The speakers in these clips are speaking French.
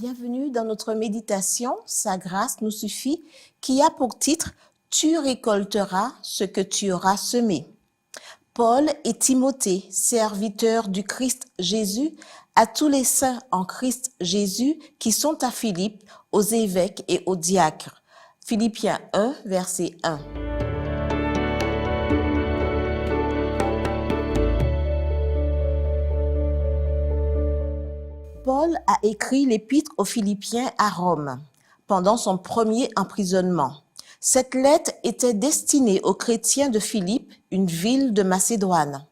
Bienvenue dans notre méditation « Sa grâce nous suffit » qui a pour titre « Tu récolteras ce que tu auras semé ». Paul et Timothée, serviteurs du Christ Jésus, à tous les saints en Christ Jésus qui sont à Philippe, aux évêques et aux diacres. Philippiens 1, verset 1. Paul a écrit l'épître aux Philippiens à Rome pendant son premier emprisonnement. Cette lettre était destinée aux chrétiens de Philippe, une ville de Macédoine.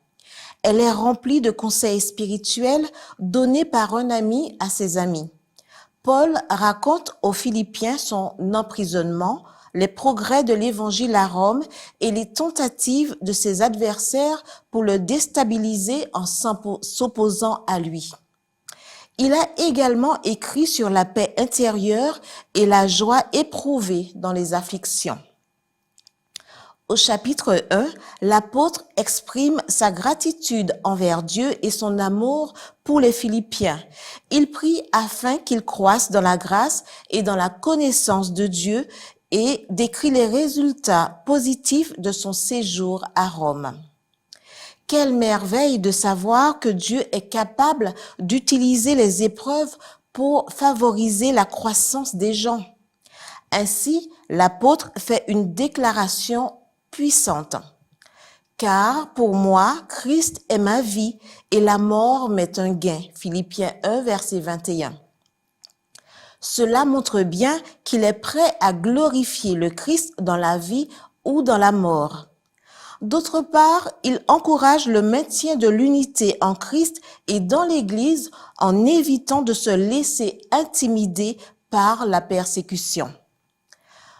Elle est remplie de conseils spirituels donnés par un ami à ses amis. Paul raconte aux Philippiens son emprisonnement, les progrès de l'évangile à Rome et les tentatives de ses adversaires pour le déstabiliser en s'opposant à lui. Il a également écrit sur la paix intérieure et la joie éprouvée dans les afflictions. Au chapitre 1, l'apôtre exprime sa gratitude envers Dieu et son amour pour les Philippiens. Il prie afin qu'ils croissent dans la grâce et dans la connaissance de Dieu et décrit les résultats positifs de son séjour à Rome. Quelle merveille de savoir que Dieu est capable d'utiliser les épreuves pour favoriser la croissance des gens. Ainsi, l'apôtre fait une déclaration puissante. Car pour moi, Christ est ma vie et la mort m'est un gain. Philippiens 1, verset 21. Cela montre bien qu'il est prêt à glorifier le Christ dans la vie ou dans la mort. D'autre part, il encourage le maintien de l'unité en Christ et dans l'Église en évitant de se laisser intimider par la persécution.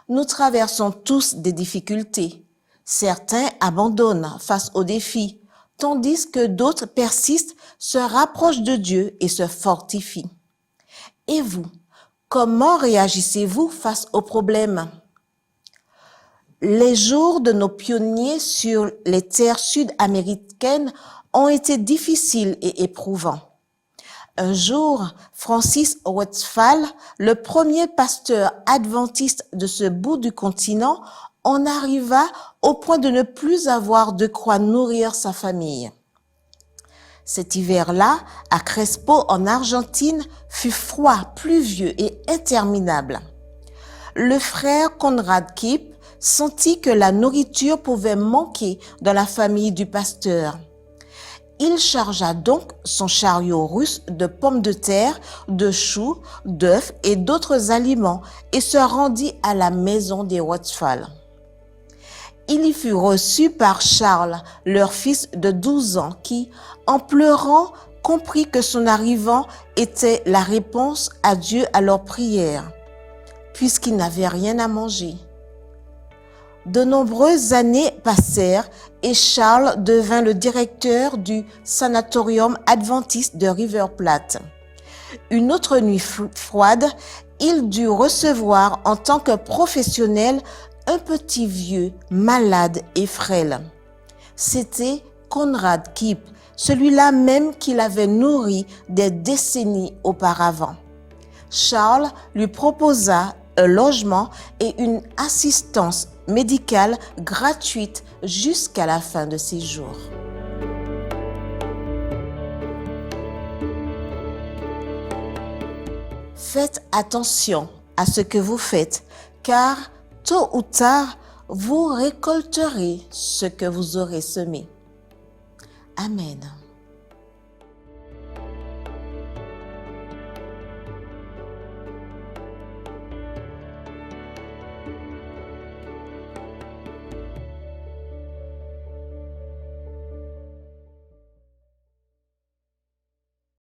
Nous traversons tous des difficultés. Certains abandonnent face aux défis, tandis que d'autres persistent, se rapprochent de Dieu et se fortifient. Et vous, comment réagissez-vous face aux problèmes ? Les jours de nos pionniers sur les terres sud-américaines ont été difficiles et éprouvants. Un jour, Francis Westphal, le premier pasteur adventiste de ce bout du continent, en arriva au point de ne plus avoir de quoi nourrir sa famille. Cet hiver-là, à Crespo, en Argentine, fut froid, pluvieux et interminable. Le frère Conrad Kipp sentit que la nourriture pouvait manquer dans la famille du pasteur. Il chargea donc son chariot russe de pommes de terre, de choux, d'œufs et d'autres aliments et se rendit à la maison des Westphal. Il y fut reçu par Charles, leur fils de 12 ans, qui, en pleurant, comprit que son arrivant était la réponse à Dieu à leurs prières, puisqu'il n'avait rien à manger. De nombreuses années passèrent et Charles devint le directeur du sanatorium adventiste de River Plate. Une autre nuit froide, il dut recevoir en tant que professionnel un petit vieux malade et frêle. C'était Conrad Kipp, celui-là même qu'il avait nourri des décennies auparavant. Charles lui proposa un logement et une assistance médicale gratuite jusqu'à la fin de ses jours. Faites attention à ce que vous faites, car tôt ou tard, vous récolterez ce que vous aurez semé. Amen.